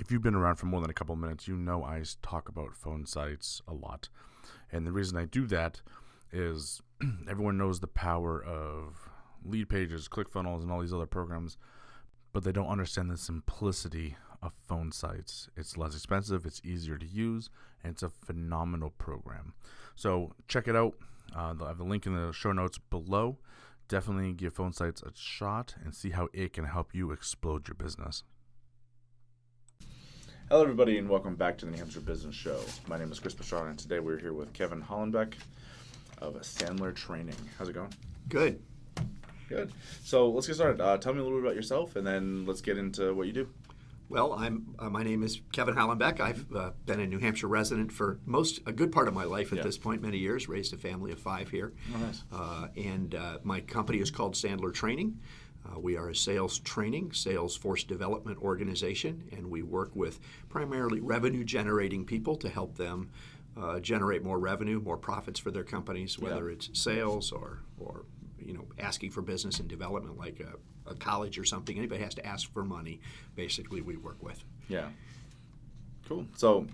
if you've been around for more than a couple minutes, you know I talk about phone sites a lot. And the reason I do that is everyone knows the power of lead pages, ClickFunnels, and all these other programs, but they don't understand the simplicity of phone sites. It's less expensive, it's easier to use, and it's a phenomenal program. So check it out. I'll have the link in the show notes below. Definitely give phone sites a shot and see how it can help you explode your business. Hello, everybody, and welcome back to the New Hampshire Business Show. My name is Chris Pastrana, and today we're here with Kevin Hallenbeck of Sandler Training. How's it going? Good. Good. So let's get started. Tell me a little bit about yourself, and then let's get into what you do. Well, my name is Kevin Hallenbeck. I've been a New Hampshire resident for a good part of my life at this point, many years. Raised a family of 5 here. Oh, nice. And my company is called Sandler Training. We are a sales training, sales force development organization, and we work with primarily revenue-generating people to help them generate more revenue, more profits for their companies, whether it's sales or asking for business and development like a college or something. Anybody has to ask for money, basically, we work with. Yeah. Cool. So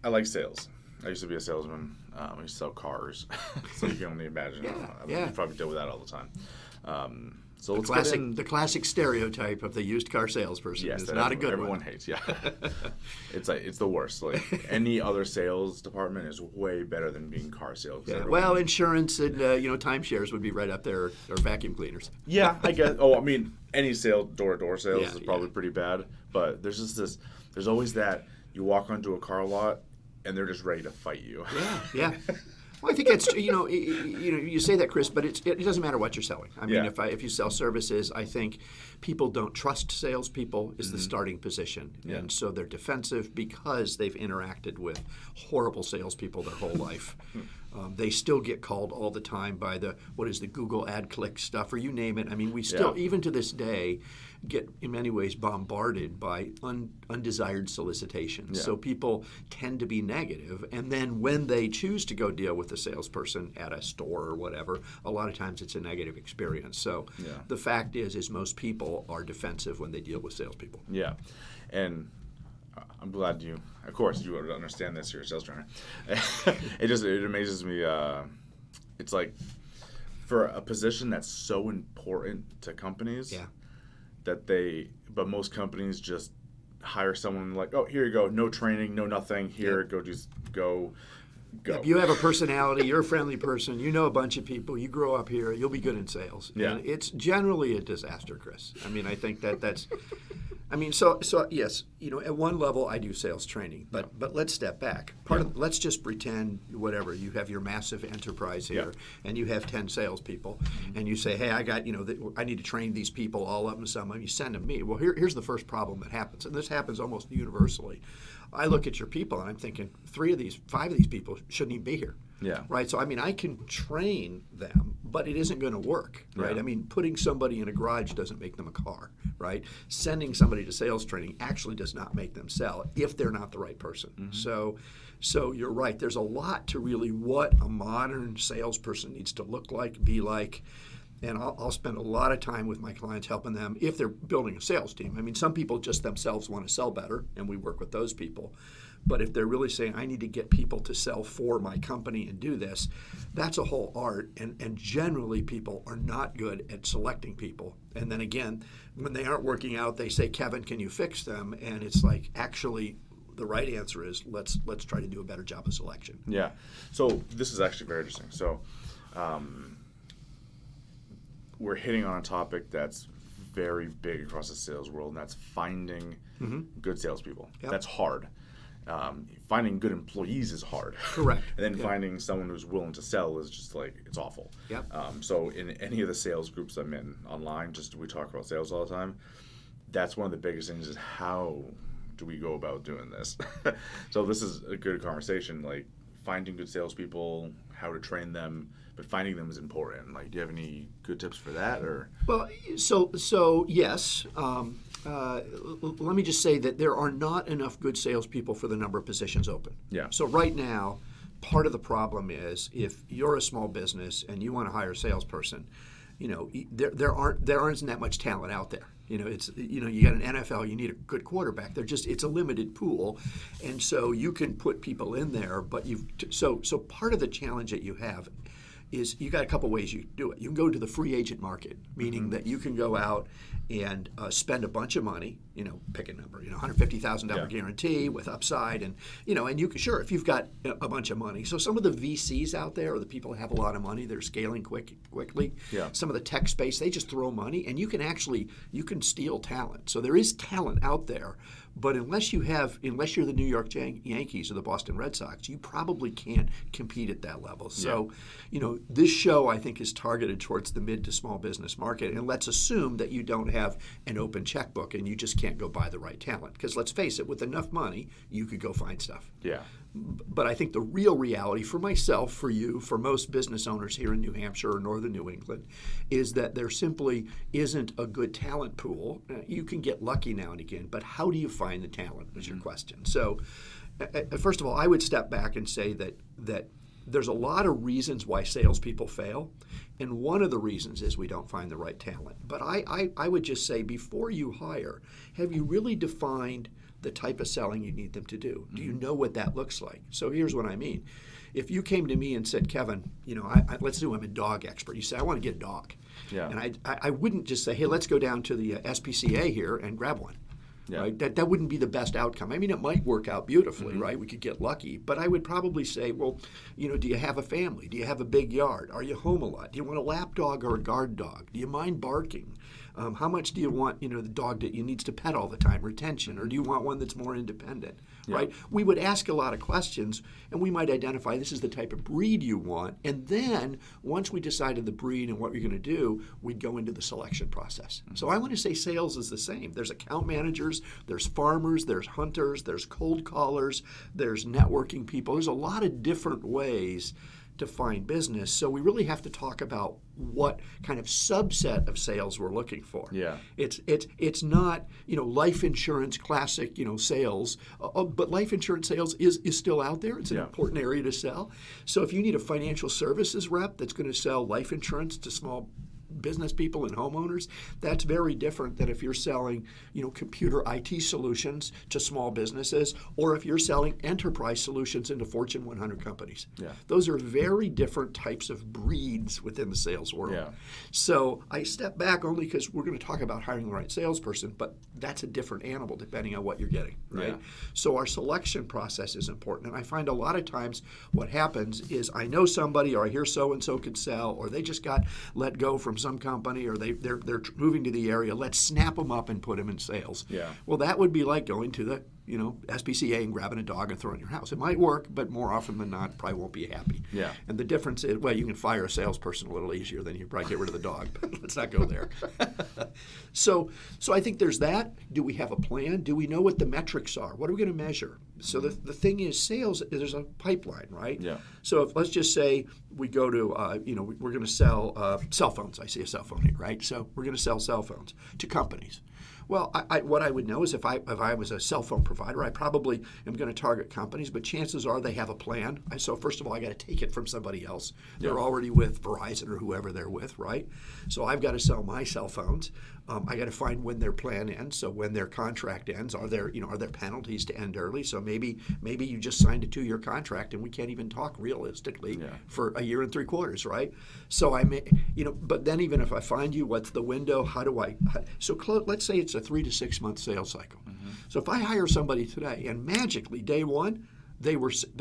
I like sales. I used to be a salesman. I used to sell cars. So you can only imagine. You probably deal with that all the time. So the classic stereotype of the used car salesperson is not a good one. Everyone hates, it's the worst. Like any other sales department is way better than being car sales. Yeah. Well, insurance and timeshares would be right up there, or vacuum cleaners. Yeah, I guess. Any door-to-door sales is probably pretty bad. But there's just this. There's always that you walk onto a car lot and they're just ready to fight you. Yeah. Well, I think it's you say that, Chris, but it doesn't matter what you're selling. I mean, if you sell services, I think people don't trust salespeople is the starting position, and so they're defensive because they've interacted with horrible salespeople their whole life. They still get called all the time by the Google ad click stuff, or you name it. I mean, we still even to this day get in many ways bombarded by undesired solicitations. So people tend to be negative, and then when they choose to go deal with a salesperson at a store or whatever, a lot of times it's a negative experience. So the fact is most people are defensive when they deal with salespeople. Yeah, and I'm glad of course you would understand this, you're a sales trainer. It amazes me. It's like for a position that's so important to companies. But most companies just hire someone like, oh, here you go, no training, no nothing, here, go. If you have a personality, you're a friendly person, you know a bunch of people, you grow up here, you'll be good in sales. Yeah. And it's generally a disaster, Chris. I mean, I think that's... So yes, at one level I do sales training, but let's step back. Let's just pretend whatever you have your massive enterprise here, and you have 10 salespeople, and you say, hey, I got I need to train these people all up and some, and you send them me. Well, here's the first problem that happens, and this happens almost universally. I look at your people and I'm thinking 5 of these people shouldn't even be here. Yeah. Right. So I can train them, but it isn't going to work. Right. I mean, putting somebody in a garage doesn't make them a car. Right. Sending somebody to sales training actually does not make them sell if they're not the right person. Mm-hmm. So you're right. There's a lot to really what a modern salesperson needs to look like, be like. And I'll spend a lot of time with my clients helping them if they're building a sales team. I mean, some people just themselves want to sell better, and we work with those people. But if they're really saying, I need to get people to sell for my company and do this, that's a whole art. And generally, people are not good at selecting people. And then again, when they aren't working out, they say, Kevin, can you fix them? And it's like, actually, the right answer is let's try to do a better job of selection. Yeah. So this is actually very interesting. So we're hitting on a topic that's very big across the sales world, and that's finding good salespeople. Yep. That's hard. Finding good employees is hard. Correct. And then finding someone who's willing to sell is just like, it's awful. Yep. So in any of the sales groups I'm in online, we talk about sales all the time. That's one of the biggest things is how do we go about doing this? So this is a good conversation, like finding good salespeople, how to train them, but finding them is important. Like, do you have any good tips for that, or? Well, so yes. Let me just say that there are not enough good salespeople for the number of positions open. Yeah. So right now, part of the problem is if you're a small business and you want to hire a salesperson, there aren't that much talent out there. You got an NFL, you need a good quarterback. It's a limited pool, and so you can put people in there. But so part of the challenge that you have is you got a couple ways you do it. You can go to the free agent market, meaning that you can go out and spend a bunch of money, pick a number, $150,000 guarantee with upside, and you can, sure, if you've got a bunch of money. So some of the VCs out there, or the people that have a lot of money, they're scaling quickly. Yeah. Some of the tech space, they just throw money, and you can steal talent. So there is talent out there. But unless you're the New York Yankees or the Boston Red Sox, you probably can't compete at that level. So, this show, I think, is targeted towards the mid to small business market. And let's assume that you don't have an open checkbook and you just can't go buy the right talent. Because let's face it, with enough money, you could go find stuff. Yeah. But I think the real reality for myself, for you, for most business owners here in New Hampshire or northern New England, is that there simply isn't a good talent pool. You can get lucky now and again, but how do you find the talent is your question. So first of all, I would step back and say that there's a lot of reasons why salespeople fail, and one of the reasons is we don't find the right talent. But I would just say, before you hire, have you really defined the type of selling you need them to do? Do you know what that looks like? So here's what I mean. If you came to me and said, Kevin, let's do, I'm a dog expert. You say, I want to get a dog. Yeah. And I wouldn't just say, hey, let's go down to the SPCA here and grab one. Yeah. Right? That wouldn't be the best outcome. I mean, it might work out beautifully, right? We could get lucky. But I would probably say, well, do you have a family? Do you have a big yard? Are you home a lot? Do you want a lap dog or a guard dog? Do you mind barking? How much do you want, the dog that you needs to pet all the time, retention, or do you want one that's more independent, right? We would ask a lot of questions, and we might identify this is the type of breed you want, and then once we decided the breed and what we're going to do, we'd go into the selection process. So I want to say sales is the same. There's account managers, there's farmers, there's hunters, there's cold callers, there's networking people. There's a lot of different ways to find business. So we really have to talk about what kind of subset of sales we're looking for. Yeah. It's not, life insurance classic, sales, but life insurance sales is still out there. It's an important area to sell. So if you need a financial services rep that's going to sell life insurance to small business people and homeowners, that's very different than if you're selling, computer IT solutions to small businesses, or if you're selling enterprise solutions into Fortune 100 companies. Yeah. Those are very different types of breeds within the sales world. Yeah. So I step back only because we're going to talk about hiring the right salesperson, but that's a different animal depending on what you're getting, right? Yeah. So our selection process is important. And I find a lot of times what happens is I know somebody, or I hear so-and-so could sell, or they just got let go from some company, or they're moving to the area. Let's snap them up and put them in sales. Yeah. Well, that would be like going to the SPCA and grabbing a dog and throwing it in your house. It might work, but more often than not, probably won't be happy. Yeah. And the difference is, well, you can fire a salesperson a little easier than you probably get rid of the dog. But let's not go there. So I think there's that. Do we have a plan? Do we know what the metrics are? What are we going to measure? So the thing is, sales, there's a pipeline, right? Yeah. So if, let's just say we go to, we're going to sell cell phones. I see a cell phone here, right? So we're going to sell cell phones to companies. Well, what I would know is if I was a cell phone provider, I probably am going to target companies, but chances are they have a plan. So first of all, I got to take it from somebody else. They're already with Verizon or whoever they're with, right? So I've got to sell my cell phones. I got to find when their plan ends. So when their contract ends, are there penalties to end early? So maybe you just signed a 2-year contract and we can't even talk realistically for a year and 3 quarters, right? So but then even if I find you, what's the window? Let's say it's a 3 to 6 month sales cycle. Mm-hmm. So if I hire somebody today and magically day one they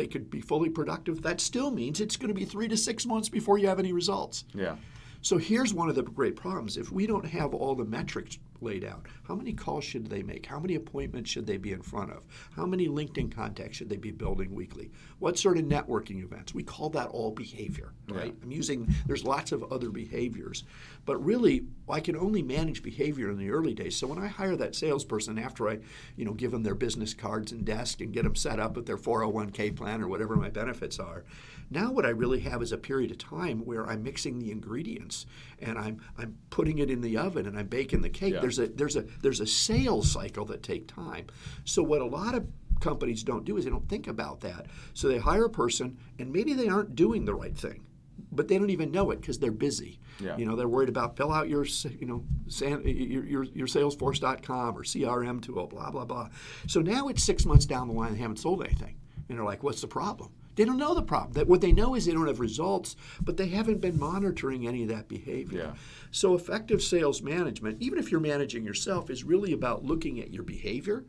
could be fully productive, that still means it's going to be 3 to 6 months before you have any results. Yeah. So here's one of the great problems. If we don't have all the metrics laid out, how many calls should they make? How many appointments should they be in front of? How many LinkedIn contacts should they be building weekly? What sort of networking events? We call that all behavior, right? There's lots of other behaviors. But really, I can only manage behavior in the early days. So when I hire that salesperson after I, give them their business cards and desk and get them set up with their 401k plan or whatever my benefits are, now what I really have is a period of time where I'm mixing the ingredients and I'm putting it in the oven and I'm baking the cake. Yeah. There's a sales cycle that take time. So what a lot of companies don't do is they don't think about that. So they hire a person and maybe they aren't doing the right thing. but they don't even know it because they're busy. Yeah. They're worried about fill out your Salesforce.com or CRM tool, blah, blah, blah. So now it's 6 months down the line, they haven't sold anything. And they're like, what's the problem? They don't know the problem. What they know is they don't have results, but they haven't been monitoring any of that behavior. Yeah. So effective sales management, even if you're managing yourself, is really about looking at your behavior.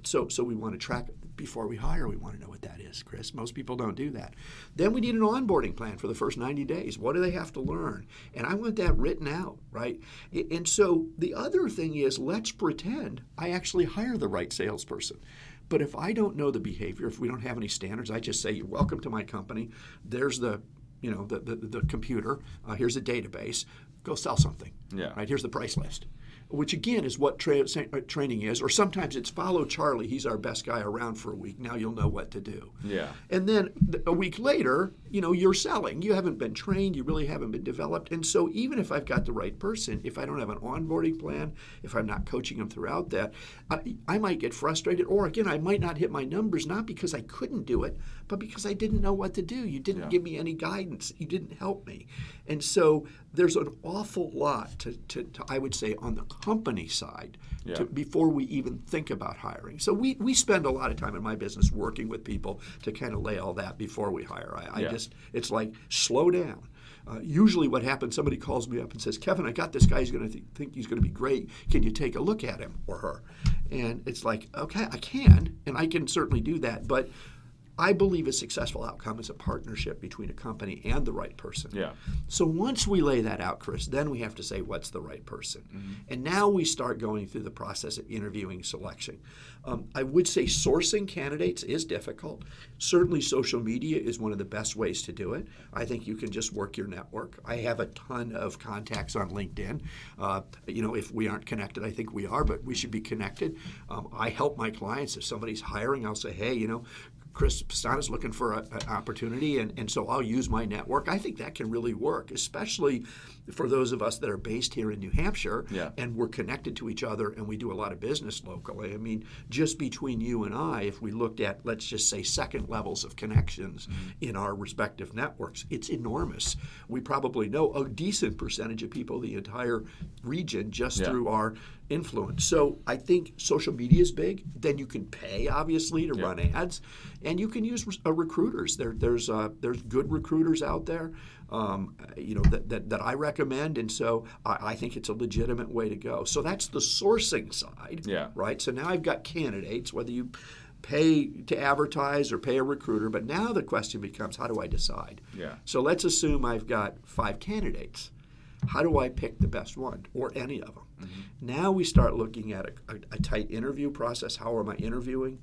So we want to track before we hire. We want to know what that is, Chris. Most people don't do that. Then we need an onboarding plan for the first 90 days. What do they have to learn? And I want that written out, right? And so the other thing is, let's pretend I actually hire the right salesperson. But if I don't know the behavior, if we don't have any standards, I just say, you're welcome to my company. There's the computer. Here's a database. Go sell something. Yeah. Right? Here's the price list. Which again is what training is, or sometimes it's follow Charlie. He's our best guy around for a week. Now you'll know what to do. Yeah. And then a week later, you're selling. You haven't been trained. You really haven't been developed. And so even if I've got the right person, if I don't have an onboarding plan, if I'm not coaching them throughout that, I might get frustrated. Or again, I might not hit my numbers, not because I couldn't do it, but because I didn't know what to do. You didn't give me any guidance. You didn't help me. And so there's an awful lot to I would say, on the company side before we even think about hiring. So we spend a lot of time in my business working with people to kind of lay all that before we hire. It's like, slow down. Usually what happens, somebody calls me up and says, Kevin, I got this guy who's going to think he's going to be great. Can you take a look at him or her? And it's like, okay, I can, and I can certainly do that. But I believe a successful outcome is a partnership between a company and the right person. Yeah. So once we lay that out, Chris, then we have to say, what's the right person? And now we start going through the process of interviewing, selection. I would say sourcing candidates is difficult. Certainly social media is one of the best ways to do it. I think you can just work your network. I have a ton of contacts on LinkedIn. If we aren't connected, I think we are, but we should be connected. I help my clients. If somebody's hiring, I'll say, hey, Chris Pastana's looking for an opportunity, and so I'll use my network. I think that can really work, especially for those of us that are based here in New Hampshire, and we're connected to each other, and we do a lot of business locally. I mean, just between you and I, if we looked at, let's just say, second levels of connections in our respective networks, it's enormous. We probably know a decent percentage of people, the entire region, just through our influence. So I think social media is big. Then you can pay, obviously, to run ads. And you can use recruiters. There's good recruiters out there, that I recommend, and so I think it's a legitimate way to go. So that's the sourcing side, right? So now I've got candidates, whether you pay to advertise or pay a recruiter, but now the question becomes, how do I decide? So let's assume I've got 5 candidates. How do I pick the best one, or any of them? Now we start looking at a tight interview process. How am I interviewing?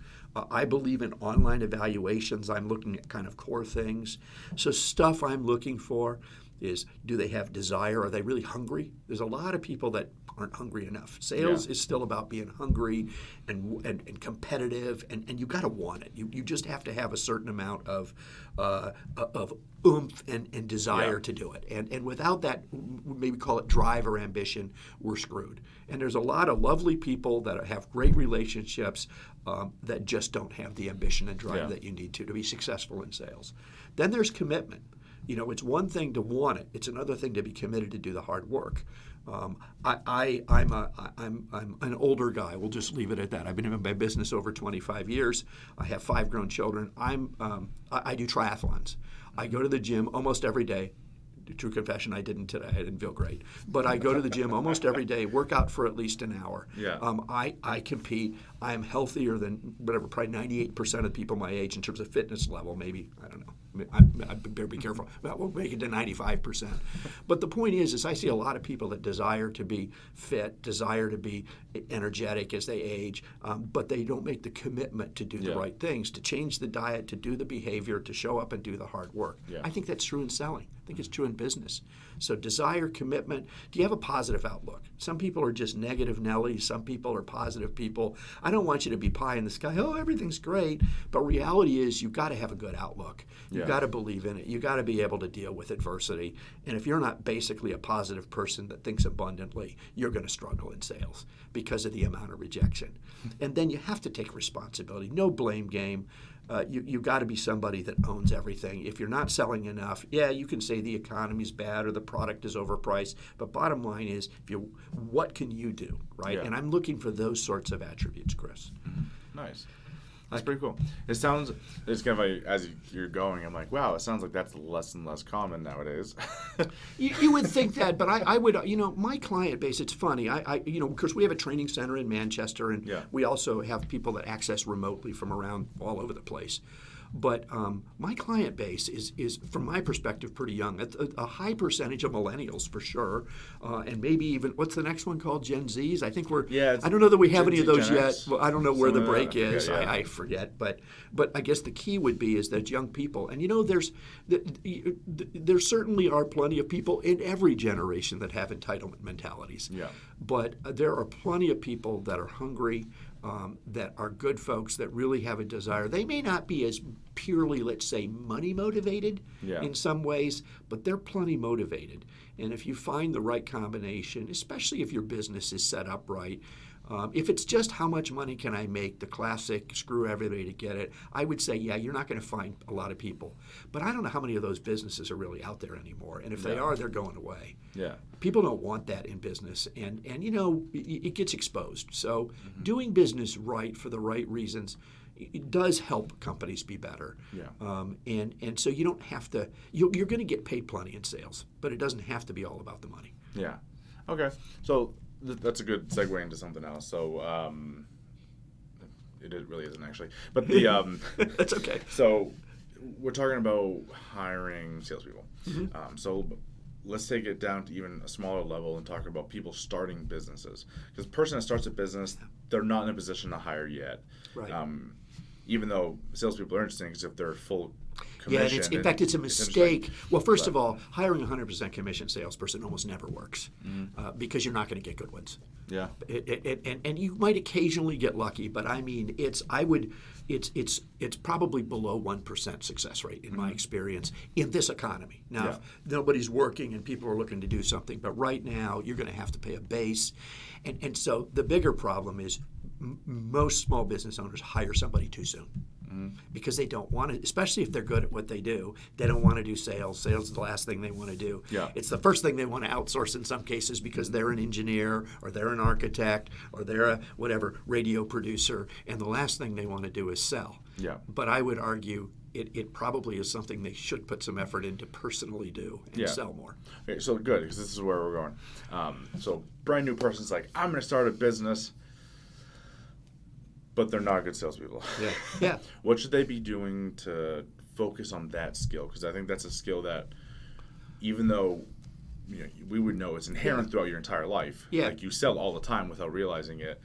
I believe in online evaluations. I'm looking at kind of core things. So stuff I'm looking for is, do they have desire? Are they really hungry? There's a lot of people that aren't hungry enough. Sales is still about being hungry and competitive, and you got to want it. You just have to have a certain amount of oomph and desire to do it. And without that, maybe call it drive or ambition, we're screwed. And there's a lot of lovely people that have great relationships that just don't have the ambition and drive that you need to be successful in sales. Then there's commitment. It's one thing to want it. It's another thing to be committed to do the hard work. I'm an older guy. We'll just leave it at that. I've been in my business over 25 years. I have 5 grown children. I do triathlons. I go to the gym almost every day. True confession, I didn't today. I didn't feel great. But I go to the gym almost every day, work out for at least an hour. I compete. I'm healthier than probably 98% of people my age in terms of fitness level. Maybe, I don't know. I better be careful. We'll make it to 95%. But the point is I see a lot of people that desire to be fit, desire to be energetic as they age, but they don't make the commitment to do the right things, to change the diet, to do the behavior, to show up and do the hard work. I think that's true in selling. I think it's true in business. So desire, commitment. Do you have a positive outlook? Some people are just negative Nellies. Some people are positive people. I don't want you to be pie in the sky. Oh, everything's great. But reality is you've got to have a good outlook. You've got to believe in it. You've got to be able to deal with adversity. And if you're not basically a positive person that thinks abundantly, you're going to struggle in sales because of the amount of rejection. And then you have to take responsibility. No blame game. You've got to be somebody that owns everything. If you're not selling enough, yeah, you can say the economy's bad or the product is overpriced. But bottom line is, what can you do, right? Yeah. And I'm looking for those sorts of attributes, Chris. Nice. That's pretty cool. It's kind of like, as you're going, I'm like, wow, it sounds like that's less and less common nowadays. You would think that, but I would, my client base, it's funny. Because we have a training center in Manchester, and we also have people that access remotely from around all over the place. But my client base is, from my perspective, pretty young. A high percentage of millennials, for sure, and maybe even, what's the next one called? Gen Zs? I think I don't know that we have any of those yet. Well, I don't know where the break is. I forget. But I guess the key would be is that young people, and there certainly are plenty of people in every generation that have entitlement mentalities. Yeah. But there are plenty of people that are hungry, that are good folks that really have a desire. They may not be as purely, let's say, money motivated in some ways, but they're plenty motivated. And if you find the right combination, especially if your business is set up right, if it's just how much money can I make, the classic screw everybody to get it, I would say, yeah, you're not going to find a lot of people. But I don't know how many of those businesses are really out there anymore. And if they are, they're going away. Yeah. People don't want that in business. And it gets exposed. So doing business right for the right reasons, it does help companies be better. Yeah. And so you don't have to, you're going to get paid plenty in sales, but it doesn't have to be all about the money. Yeah. Okay. So that's a good segue into something else. So it really isn't actually, but the that's okay. So we're talking about hiring salespeople. So let's take it down to even a smaller level and talk about people starting businesses. Because the person that starts a business, they're not in a position to hire yet. Right. Even though salespeople are interesting, because if they're full commission. Yeah, in fact, it's a mistake. Well, first of all, hiring a 100% commission salesperson almost never works because you're not going to get good ones. Yeah. And you might occasionally get lucky, but I mean, it's probably below 1% success rate in my experience in this economy. Now, if nobody's working and people are looking to do something, but right now you're going to have to pay a base, and so the bigger problem is most small business owners hire somebody too soon. Because they don't want to, especially if they're good at what they do, they don't want to do sales. Sales is the last thing they want to do. Yeah. It's the first thing they want to outsource in some cases because they're an engineer or they're an architect or they're a whatever radio producer, and the last thing they want to do is sell. Yeah. But I would argue it probably is something they should put some effort into personally do and sell more. Okay, so good, because this is where we're going. So brand new person's like, I'm going to start a business, but they're not good salespeople. Yeah. What should they be doing to focus on that skill? Because I think that's a skill that, even though we would know it's inherent throughout your entire life, like you sell all the time without realizing it,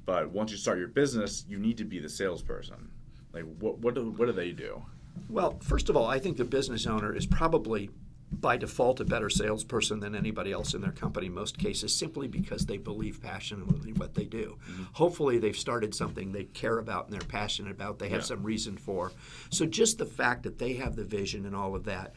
but once you start your business, you need to be the salesperson. Like, what do they do? Well, first of all, I think the business owner is probably by default a better salesperson than anybody else in their company in most cases, simply because they believe passionately what they do. Hopefully they've started something they care about and they're passionate about, they have some reason for. So just the fact that they have the vision and all of that,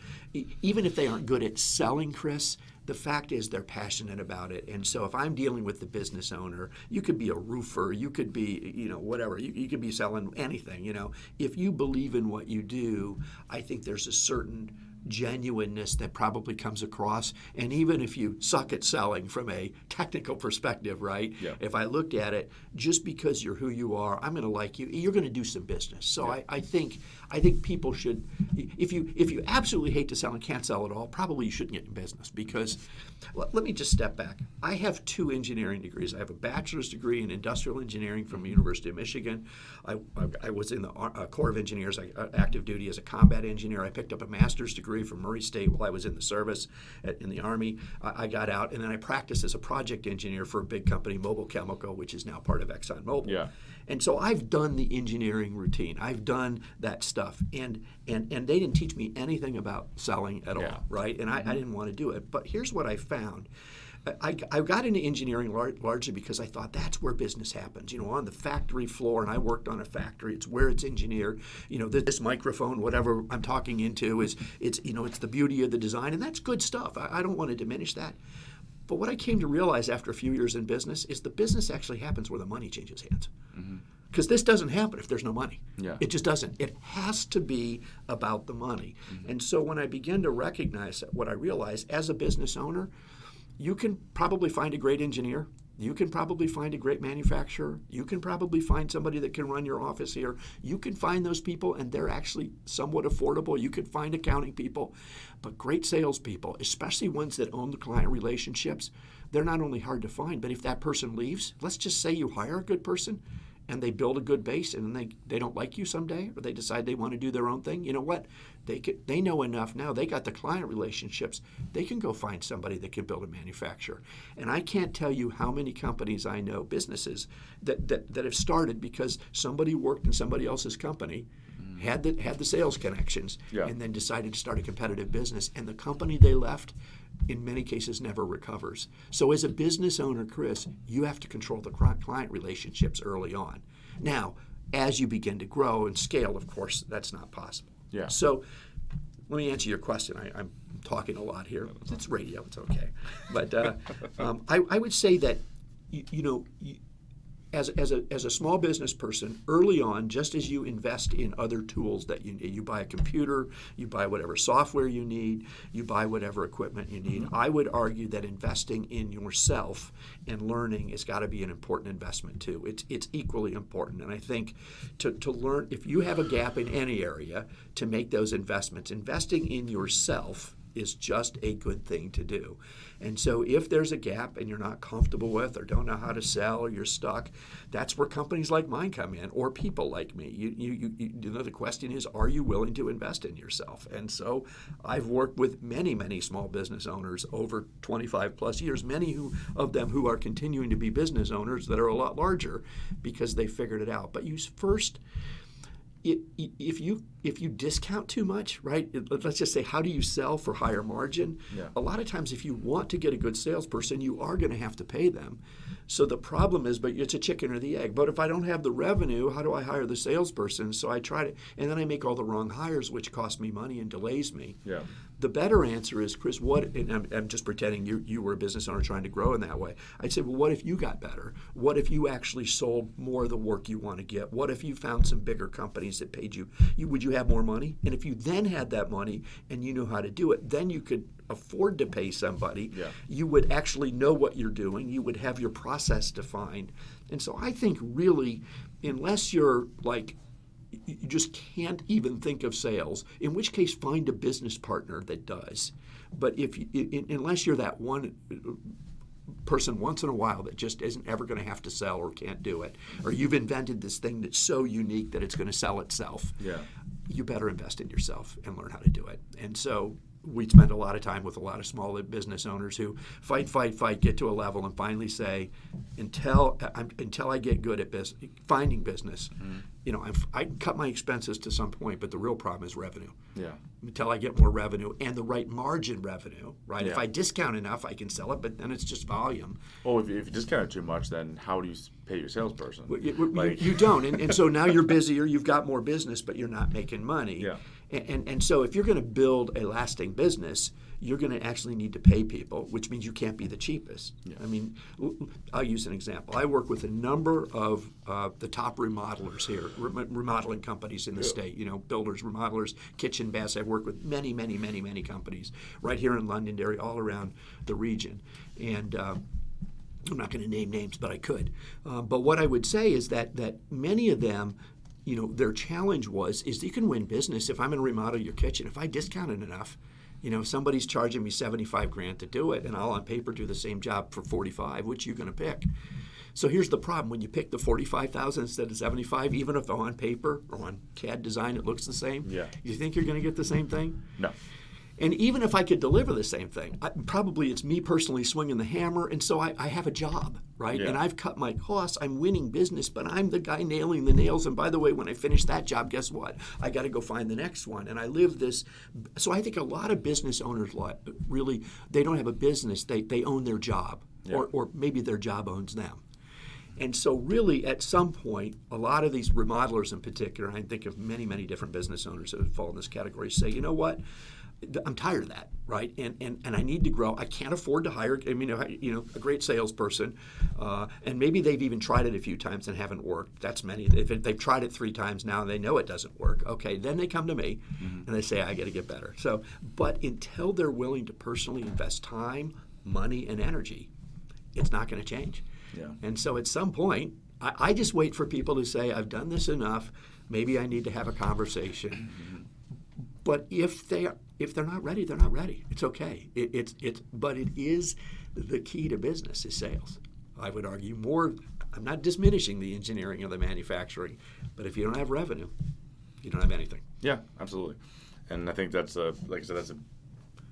even if they aren't good at selling, Chris, the fact is they're passionate about it. And so if I'm dealing with the business owner, you could be a roofer, you could be, whatever, you could be selling anything, If you believe in what you do, I think there's a certain genuineness that probably comes across. And even if you suck at selling from a technical perspective, right? Yeah. If I looked at it, just because you're who you are, I'm going to like you. You're going to do some business. So I think people should, if you absolutely hate to sell and can't sell at all, probably you shouldn't get in business because, let me just step back. I have 2 engineering degrees. I have a bachelor's degree in industrial engineering from the University of Michigan. I was in the Corps of Engineers, active duty as a combat engineer. I picked up a master's degree from Murray State while I was in the service in the Army. I got out, and then I practiced as a project engineer for a big company, Mobil Chemical, which is now part of ExxonMobil. Yeah. And so I've done the engineering routine. I've done that stuff. And they didn't teach me anything about selling at all, right? And I didn't want to do it. But here's what I found. I got into engineering largely because I thought that's where business happens. On the factory floor, and I worked on a factory. It's where it's engineered. This microphone, whatever I'm talking into, it's the beauty of the design, and that's good stuff. I don't want to diminish that. But what I came to realize after a few years in business is the business actually happens where the money changes hands. Because this doesn't happen if there's no money. Yeah. It just doesn't. It has to be about the money. And so when I begin to recognize that, what I realize as a business owner, you can probably find a great engineer. You can probably find a great manufacturer. You can probably find somebody that can run your office here. You can find those people, and they're actually somewhat affordable. You can find accounting people. But great salespeople, especially ones that own the client relationships, they're not only hard to find, but if that person leaves, let's just say you hire a good person, and they build a good base, and they don't like you someday, or they decide they want to do their own thing, you know what? They know enough now. They got the client relationships. They can go find somebody that can build a manufacturer. And I can't tell you how many companies I know, businesses, that have started because somebody worked in somebody else's company, had the sales connections, and then decided to start a competitive business. And the company they left, in many cases, never recovers. So as a business owner, Chris, you have to control the client relationships early on. Now, as you begin to grow and scale, of course, that's not possible. Yeah. So let me answer your question. I'm talking a lot here. It's radio. It's okay. But I would say that, as a small business person, early on, just as you invest in other tools that you buy a computer, you buy whatever software you need, you buy whatever equipment you need, I would argue that investing in yourself and learning has got to be an important investment too. It's equally important. And I think to learn, if you have a gap in any area, to make those investments, investing in yourself is just a good thing to do. And so if there's a gap and you're not comfortable with or don't know how to sell or you're stuck, that's where companies like mine come in, or people like me. The question is, are you willing to invest in yourself? And so I've worked with many, many small business owners over 25 plus years, many of them who are continuing to be business owners that are a lot larger because they figured it out. But if you discount too much, right? Let's just say, how do you sell for higher margin? Yeah. A lot of times, if you want to get a good salesperson, you are going to have to pay them. So the problem is, but it's a chicken or the egg. But if I don't have the revenue, how do I hire the salesperson? So I try to, and then I make all the wrong hires, which cost me money and delays me. Yeah. The better answer is, Chris, and I'm just pretending you were a business owner trying to grow in that way. I'd say, well, what if you got better? What if you actually sold more of the work you want to get? What if you found some bigger companies that paid you? Would you have more money? And if you then had that money and you knew how to do it, then you could afford to pay somebody. Yeah. You would actually know what you're doing. You would have your process defined. And so I think really, unless you're like, you just can't even think of sales, in which case find a business partner that does. But unless you're that one person once in a while that just isn't ever going to have to sell or can't do it, or you've invented this thing that's so unique that it's going to sell itself, you better invest in yourself and learn how to do it. And so we spend a lot of time with a lot of small business owners who fight, get to a level and finally say, until I get good at finding business, I can cut my expenses to some point, but the real problem is revenue. Yeah. Until I get more revenue and the right margin revenue, right? Yeah. If I discount enough, I can sell it, but then it's just volume. Oh, if you discount it too much, then how do you pay your salesperson? Well, you don't, and so now you're busier, you've got more business, but you're not making money. Yeah. And so if you're going to build a lasting business, you're going to actually need to pay people, which means you can't be the cheapest. Yeah. I mean, I'll use an example. I work with a number of the top remodelers here, remodeling companies in the state, builders, remodelers, kitchen, baths. I've worked with many, many, many, many companies right here in Londonderry, all around the region. And I'm not going to name names, but I could. But what I would say is that many of them, their challenge is you can win business if I'm going to remodel your kitchen. If I discount it enough, if somebody's charging me $75,000 to do it, and I'll on paper do the same job for $45,000, which you going to pick? So here's the problem: when you pick the $45,000 instead of $75,000, even if on paper or on CAD design it looks the same, you think you're going to get the same thing? No. And even if I could deliver the same thing, probably it's me personally swinging the hammer, and so I have a job, right? Yeah. And I've cut my costs. I'm winning business, but I'm the guy nailing the nails. And by the way, when I finish that job, guess what? I got to go find the next one. And I live this. So I think a lot of business owners really, they don't have a business. They own their job, or maybe their job owns them. And so really, at some point, a lot of these remodelers in particular, and I think of many, many different business owners that would fall in this category, say, you know what? I'm tired of that, right? And I need to grow. I can't afford to hire, a great salesperson, and maybe they've even tried it a few times and haven't worked. That's many. If they've tried it 3 times now and they know it doesn't work, okay, then they come to me and they say, I got to get better. So, but until they're willing to personally invest time, money, and energy, it's not going to change. Yeah. And so at some point, I just wait for people to say, I've done this enough. Maybe I need to have a conversation. But if they're not ready, they're not ready. It's okay. But it is the key to business is sales. I would argue more. I'm not diminishing the engineering or the manufacturing, but if you don't have revenue, you don't have anything. Yeah, absolutely. And I think that's a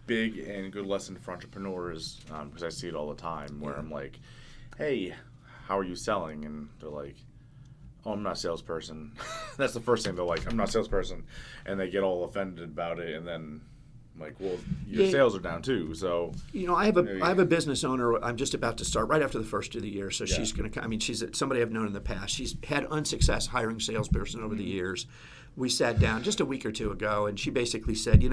big and good lesson for entrepreneurs, because I see it all the time where I'm like, hey, how are you selling? And they're like, oh, I'm not a salesperson. That's the first thing they're like, I'm not a salesperson. And they get all offended about it. And then I'm like, well, your sales are down too. So, I have a business owner. I'm just about to start right after the first of the year. So she's going to, she's somebody I've known in the past. She's had unsuccess hiring salesperson over the years. We sat down just a week or two ago, and she basically said,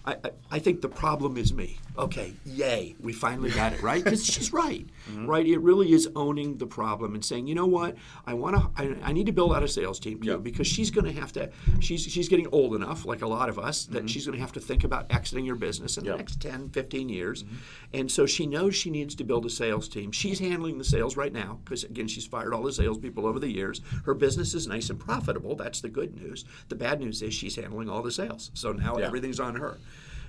I think the problem is me. Okay, yay, we finally got it, right? Because she's right, right? It really is owning the problem and saying, you know what, I need to build out a sales team too, because she's going to have to, she's getting old enough, like a lot of us, that she's going to have to think about exiting her business in the next 10, 15 years. And so she knows she needs to build a sales team. She's handling the sales right now because, again, she's fired all the salespeople over the years. Her business is nice and profitable. That's the good news. The bad news is she's handling all the sales. So now everything's on her.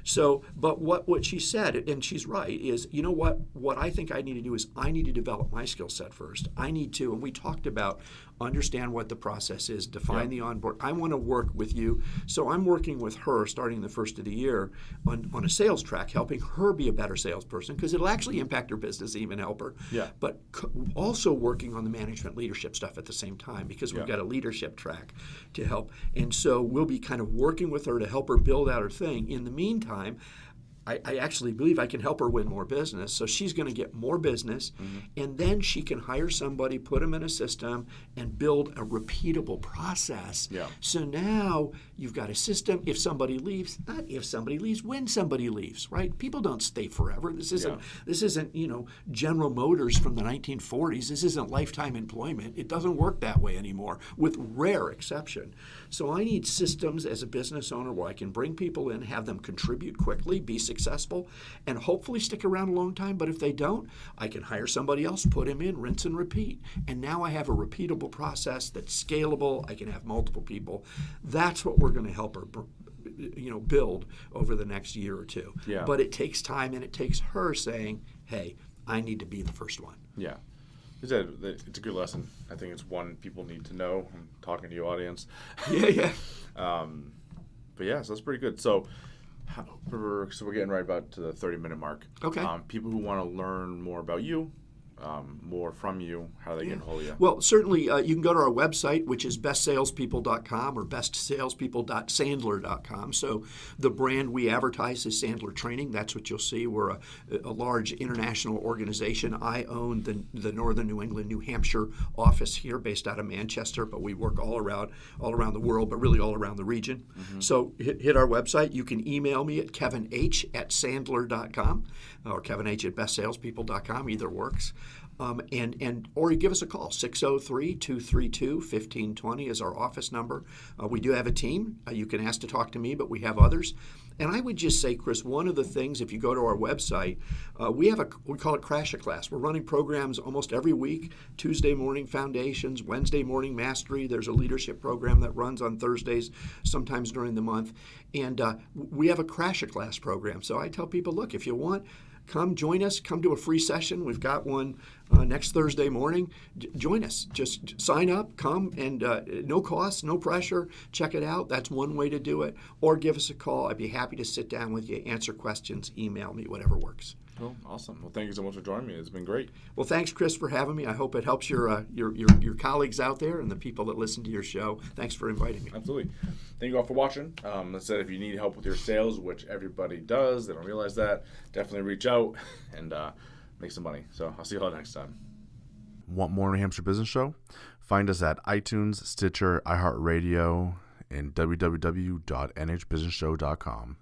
So, but what she said, and she's right, is, you know what I think I need to do is I need to develop my skill set first. I need to, and we talked about understand what the process is, define the onboard. I want to work with you. So I'm working with her starting the first of the year on a sales track, helping her be a better salesperson because it'll actually impact her business, even help her. Yeah. But also working on the management leadership stuff at the same time because we've got a leadership track to help. And so we'll be kind of working with her to help her build out her thing. In the meantime, I actually believe I can help her win more business. So she's going to get more business, and then she can hire somebody, put them in a system, and build a repeatable process. Yeah. So now you've got a system. If somebody leaves, not if somebody leaves, when somebody leaves, right? People don't stay forever. This isn't General Motors from the 1940s. This isn't lifetime employment. It doesn't work that way anymore, with rare exception. So I need systems as a business owner where I can bring people in, have them contribute quickly, be successful, and hopefully stick around a long time. But if they don't, I can hire somebody else, put him in, rinse and repeat. And now I have a repeatable process that's scalable. I can have multiple people. That's what we're going to help her build over the next year or two. Yeah. But it takes time, and it takes her saying, hey, I need to be the first one. Yeah. It's a good lesson. I think it's one people need to know. I'm talking to your audience. Yeah. But yeah, so that's pretty good. So we're getting right about to the 30-minute mark. Okay. People who want to learn more about you, more from you, how do they get a hold of you? Well, certainly you can go to our website, which is bestsalespeople.com or bestsalespeople.sandler.com. So the brand we advertise is Sandler Training. That's what you'll see. We're a large international organization. I own the Northern New England, New Hampshire office here based out of Manchester, but we work all around the world, but really all around the region. Mm-hmm. So hit our website. You can email me at kevinh@sandler.com or kevinh@bestsalespeople.com. Either works. Or you give us a call. 603-232-1520 is our office number. We do have a team. You can ask to talk to me, but we have others. And I would just say, Chris, one of the things, if you go to our website, we call it Crash a Class. We're running programs almost every week. Tuesday morning foundations, Wednesday morning mastery. There's a leadership program that runs on Thursdays, sometimes during the month. And we have a Crash a Class program. So I tell people, look, if you want, come join us. Come to a free session. We've got one next Thursday morning. Join us. Just sign up, come, and no cost, no pressure. Check it out. That's one way to do it. Or give us a call. I'd be happy to sit down with you, answer questions, email me, whatever works. Well, awesome. Well, thank you so much for joining me. It's been great. Well, thanks, Chris, for having me. I hope it helps your colleagues out there and the people that listen to your show. Thanks for inviting me. Absolutely. Thank you all for watching. Like I said, if you need help with your sales, which everybody does, they don't realize that, definitely reach out and make some money. So I'll see you all next time. Want more New Hampshire Business Show? Find us at iTunes, Stitcher, iHeartRadio, and www.nhbusinessshow.com.